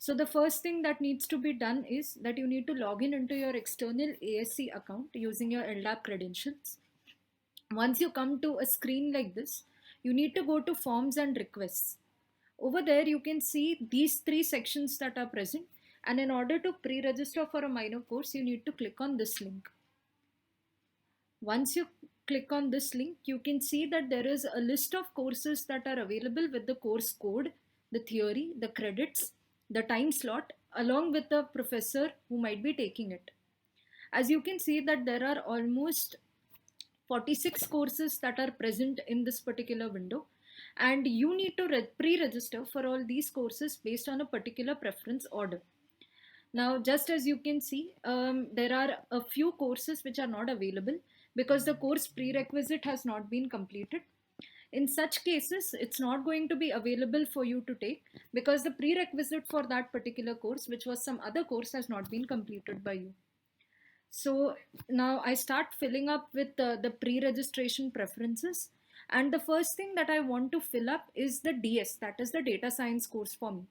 So the first thing that needs to be done is that you need to log in into your external ASC account using your LDAP credentials. Once you come to a screen like this, you need to go to forms and requests. Over there, you can see these three sections that are present. And in order to pre-register for a minor course, you need to click on this link. Once you click on this link, you can see that there is a list of courses that are available with the course code, the theory, the credits, the time slot, along with the professor who might be taking it. As you can see that there are almost 46 courses that are present in this particular window, and you need to pre-register for all these courses based on a particular preference order. Now, just as you can see, there are a few courses which are not available because the course prerequisite has not been completed. In such cases, it's not going to be available for you to take because the prerequisite for that particular course, which was some other course, has not been completed by you. So now I start filling up with the pre-registration preferences. And the first thing that I want to fill up is the DS, that is the data science course for me.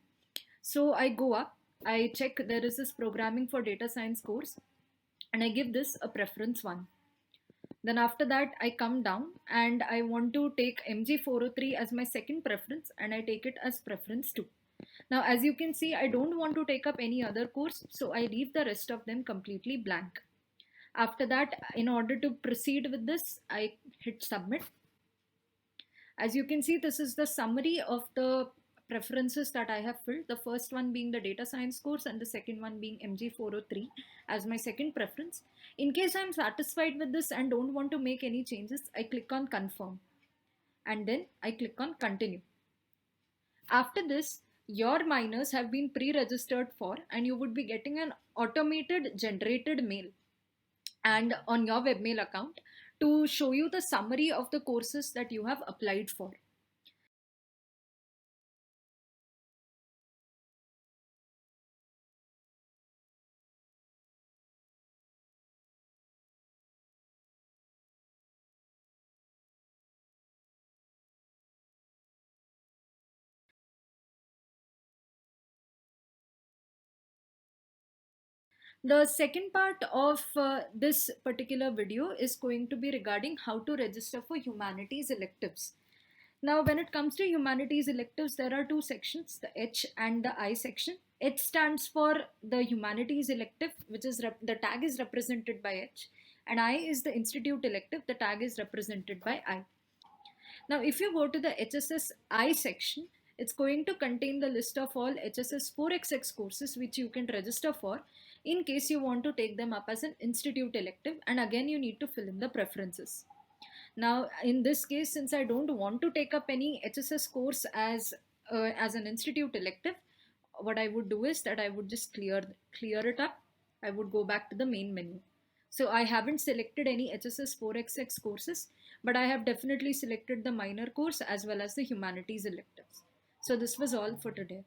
So I go up, I check there is this programming for data science course, and I give this a preference 1. Then after that, I come down and I want to take MG403 as my second preference, and I take it as preference 2. Now, as you can see, I don't want to take up any other course, so I leave the rest of them completely blank. After that, in order to proceed with this, I hit submit. As you can see, this is the summary of the preferences that I have filled. The first one being the data science course and the second one being MG403 as my second preference. In case I'm satisfied with this and don't want to make any changes, I click on confirm and then I click on continue. After this, your minors have been pre-registered for, and you would be getting an automated generated mail and on your webmail account to show you the summary of the courses that you have applied for. The second part of this particular video is going to be regarding how to register for humanities electives. Now, when it comes to humanities electives, there are two sections, the H and the I section. H stands for the humanities elective, which is the tag is represented by H, and I is the institute elective, the tag is represented by I. Now, if you go to the HSS I section, it's going to contain the list of all HSS 4XX courses which you can register for in case you want to take them up as an institute elective, and again you need to fill in the preferences. Now, in this case, since I don't want to take up any HSS course as an institute elective, what I would do is that I would just clear it up. I would go back to the main menu. So I haven't selected any HSS 4XX courses, but I have definitely selected the minor course as well as the humanities electives. So this was all for today.